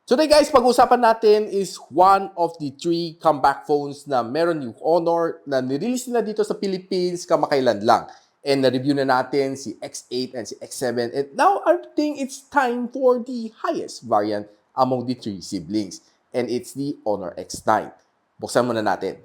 Today guys, pag-uusapan natin is one of the 3 comeback phones na meron yung Honor na nirelease nila dito sa Philippines kamakailan lang. And na-review na natin si X8 and si X7. And now I think it's time for the highest variant among the 3 siblings. And it's the Honor X9. Buksan muna natin.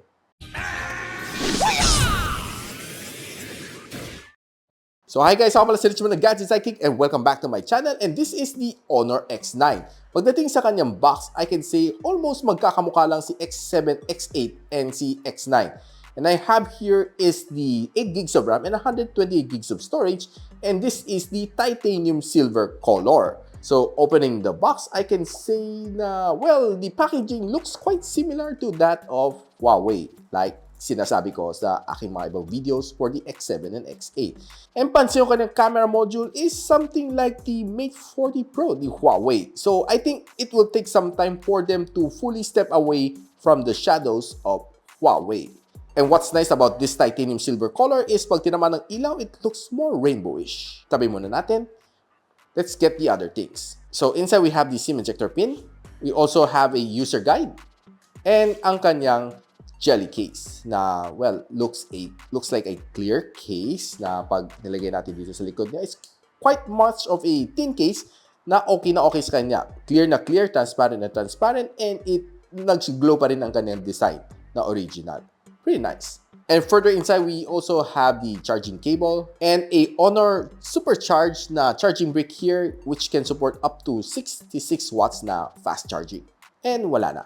So hi guys, ako pala si Richmond ng Gadget Sidekick and welcome back to my channel, and this is the Honor X9. Pagdating sa kanyang box, I can say almost magkakamukha lang si X7, X8, and si X9. And I have here is the 8 gigs of RAM and 128 gigs of storage, and this is the titanium silver color. So opening the box, I can say na, well, the packaging looks quite similar to that of Huawei, like sinasabi ko sa aking mga ibang videos for the X7 and X8. And pansin ko kanyang camera module is something like the Mate 40 Pro, the Huawei. So I think it will take some time for them to fully step away from the shadows of Huawei. And what's nice about this titanium silver color is pag tinamaan ng ilaw, it looks more rainbowish. Tabi muna natin. Let's get the other things. So inside we have the SIM ejector pin. We also have a user guide. And ang kanyang jelly case na, well, looks like a clear case na pag nilagay natin dito sa likod niya, it's quite much of a thin case na okay sa kanya. Clear na clear, transparent na transparent, and it nag-glow pa rin ang kanyang design na original. Pretty nice. And further inside, we also have the charging cable and a Honor supercharged na charging brick here which can support up to 66 watts na fast charging. And wala na.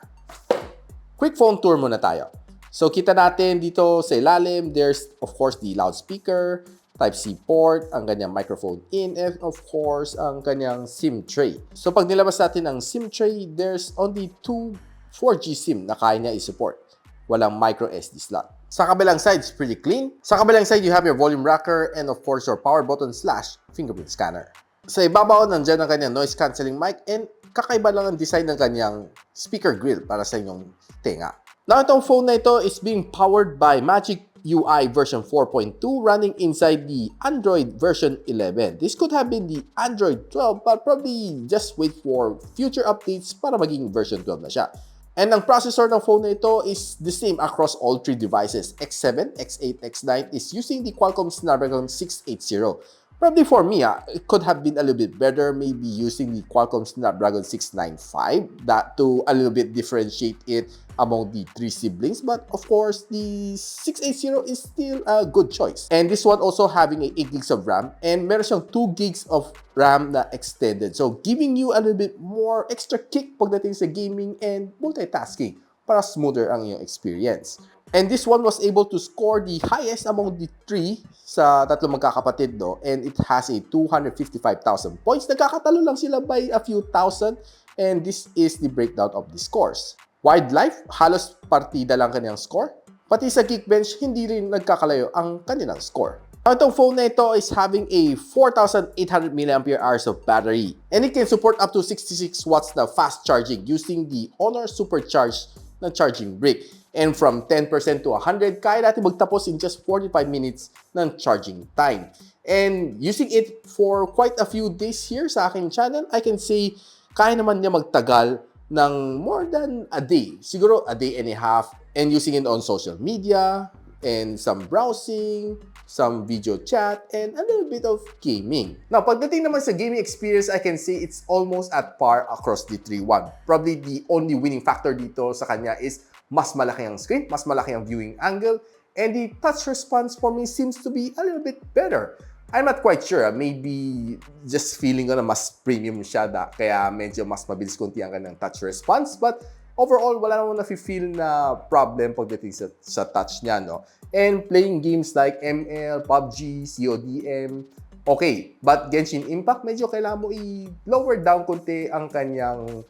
Quick phone tour muna tayo. So, kita natin dito sa ilalim, there's, of course, the loudspeaker, Type-C port, ang kanyang microphone in, and of course, ang kanyang SIM tray. So, pag nilabas natin ang SIM tray, there's only 2 4G SIM na kaya niya i-support. Walang micro SD slot. Sa kabilang side, it's pretty clean. Sa kabilang side, you have your volume rocker and, of course, your power button / fingerprint scanner. Sa ibabaw, nandiyan ang kanyang noise cancelling mic, and kakaiba lang ang design ng kanyang speaker grill para sa inyong tenga. Now, itong phone na ito is being powered by Magic UI version 4.2 running inside the Android version 11. This could have been the Android 12 but probably just wait for future updates para maging version 12 na siya. And ang processor ng phone na ito is the same across all 3 devices. X7, X8, X9 is using the Qualcomm Snapdragon 680. Probably for me, it could have been a little bit better, maybe using the Qualcomm Snapdragon 695 that to a little bit differentiate it among the 3 siblings. But of course, the 680 is still a good choice. And this one also having a 8 gigs of RAM and meron siyang 2 gigs of RAM na extended. So giving you a little bit more extra kick pagdating sa gaming and multitasking para smoother ang iyong experience. And this one was able to score the highest among the 3 sa tatlong magkakapatid, no? And it has a 255,000 points. Nagkakatalo lang sila by a few thousand. And this is the breakdown of the scores. Wildlife, halos partida lang kanyang score. Pati sa Geekbench, hindi rin nagkakalayo ang kanilang score. Itong phone na ito is having a 4,800 mAh of battery. And it can support up to 66 watts na fast charging using the Honor supercharged na charging brick. And from 10% to 100, kaya natin magtapos in just 45 minutes ng charging time. And using it for quite a few days here sa aking channel, I can say kaya naman niya magtagal ng more than a day. Siguro a day and a half. And using it on social media, and some browsing, some video chat, and a little bit of gaming. Now, pagdating naman sa gaming experience, I can say it's almost at par across the 3-1. Probably the only winning factor dito sa kanya is mas malaki ang screen, mas malaki ang viewing angle, and the touch response for me seems to be a little bit better. I'm not quite sure. Maybe just feeling ko na mas premium siya, kaya medyo mas mabilis kunti ang kanyang touch response. But overall, wala naman na-feel na problem pagdating sa touch niya, no? And playing games like ML, PUBG, CODM, okay. But Genshin Impact, medyo kailangan mo i-lower down kunti ang kanyang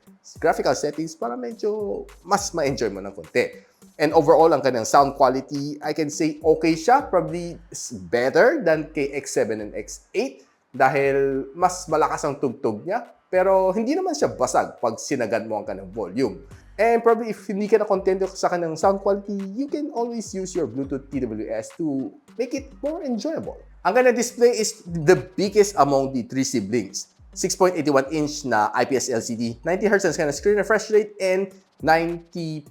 graphical settings para medyo mas ma-enjoy mo ng konti. And overall, ang kanyang sound quality, I can say okay siya. Probably better than kay X7 and X8 dahil mas malakas ang tugtog niya. Pero hindi naman siya basag pag sinagad mo ang kanyang volume. And probably if hindi ka na contento sa kanyang sound quality, you can always use your Bluetooth TWS to make it more enjoyable. Ang kanyang display is the biggest among the 3 siblings. 6.81-inch na IPS LCD, 90Hz ang kanyang screen refresh rate, and 90%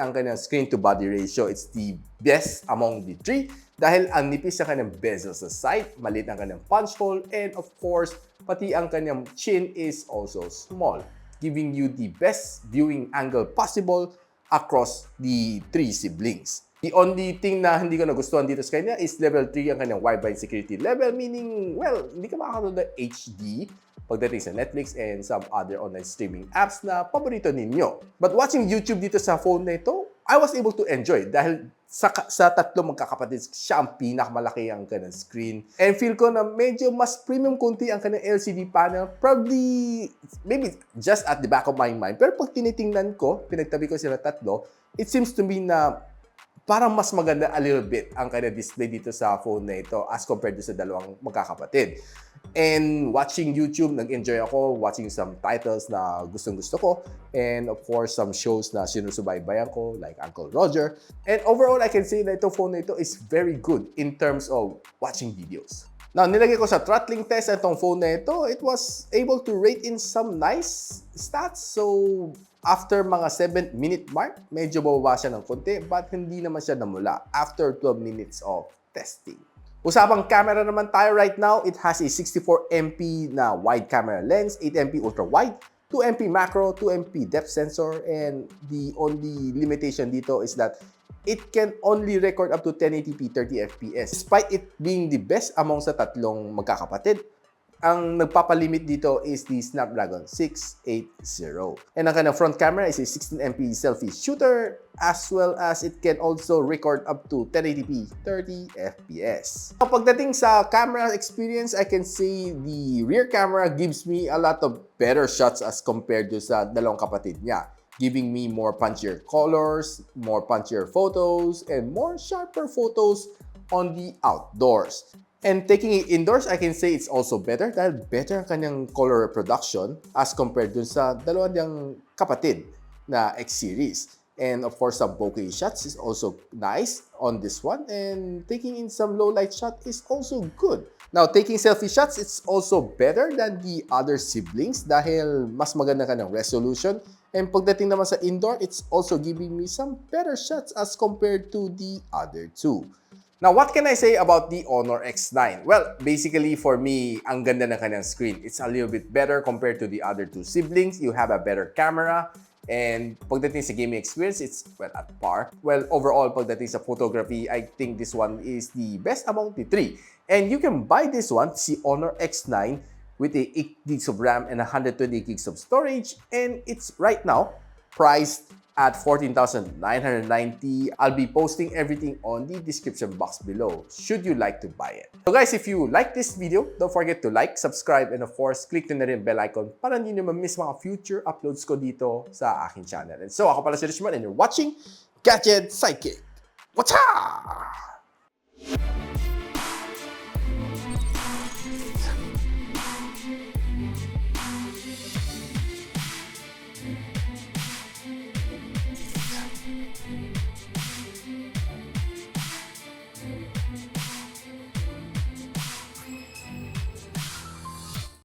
ang kanyang screen-to-body ratio. It's the best among the three dahil ang nipis ang kanyang bezel sa side, maliit ang kanyang punch hole, and of course, pati ang kanyang chin is also small, giving you the best viewing angle possible across the three siblings. The only thing na hindi ko nagustuhan dito sa kanya is level 3 ang kanyang wide security level, meaning, well, hindi ka makakanood ng HD pagdating sa Netflix and some other online streaming apps na paborito ninyo. But watching YouTube dito sa phone na ito, I was able to enjoy dahil sa tatlo magkakapatid, siya ang pinakamalaki ang kanyang screen. And feel ko na medyo mas premium konti ang kanyang LCD panel. Probably, maybe just at the back of my mind. Pero pag tinitingnan ko, pinagtabi ko sila tatlo, it seems to me na parang mas maganda a little bit ang kanyang display dito sa phone na ito as compared sa dalawang magkakapatid. And watching YouTube, nag-enjoy ako watching some titles na gustong-gusto ko. And of course, some shows na sinusubaybayan ko like Uncle Roger. And overall, I can say na itong phone na ito is very good in terms of watching videos. Now, nilagay ko sa throttling test itong phone na ito. It was able to rate in some nice stats. So, after mga 7-minute mark, medyo bababa siya ng konti, but hindi naman siya namula after 12 minutes of testing. Usapang camera naman tayo right now. It has a 64MP na wide camera lens, 8MP ultra-wide, 2MP macro, 2MP depth sensor, and the only limitation dito is that it can only record up to 1080p 30fps. Despite it being the best among sa tatlong magkakapatid, ang nagpapalimit dito is the Snapdragon 680. And ang kanyang front camera is a 16MP selfie shooter, as well as it can also record up to 1080p 30fps. Pagdating sa camera experience, I can say the rear camera gives me a lot of better shots as compared to sa dalawang kapatid niya, giving me more punchier colors, more punchier photos, and more sharper photos on the outdoors. And taking it indoors, I can say it's also better dahil better ang kanyang color reproduction as compared dun sa dalawa niyang kapatid na X-series. And of course, some bokeh shots is also nice on this one. And taking in some low light shot is also good. Now, taking selfie shots, it's also better than the other siblings dahil mas maganda ka ng resolution. And pagdating naman sa indoor, it's also giving me some better shots as compared to the other two. Now, what can I say about the Honor X9? Well, basically for me, ang ganda ng kanyang screen. It's a little bit better compared to the other two siblings. You have a better camera. And pagdating sa gaming experience, it's, well, at par. Well, overall, pagdating sa photography, I think this one is the best among the three. And you can buy this one, si Honor X9, with a 8 gigs of RAM and 120 gigs of storage. And it's right now priced at 14,990. I'll be posting everything on the description box below should you like to buy it. So guys, if you like this video, don't forget to like, subscribe, and of course, click na rin bell icon para hindi nyo ma-miss mga future uploads ko dito sa aking channel. And so, ako pala si Richmond and you're watching Gadget Sidekick. What's up?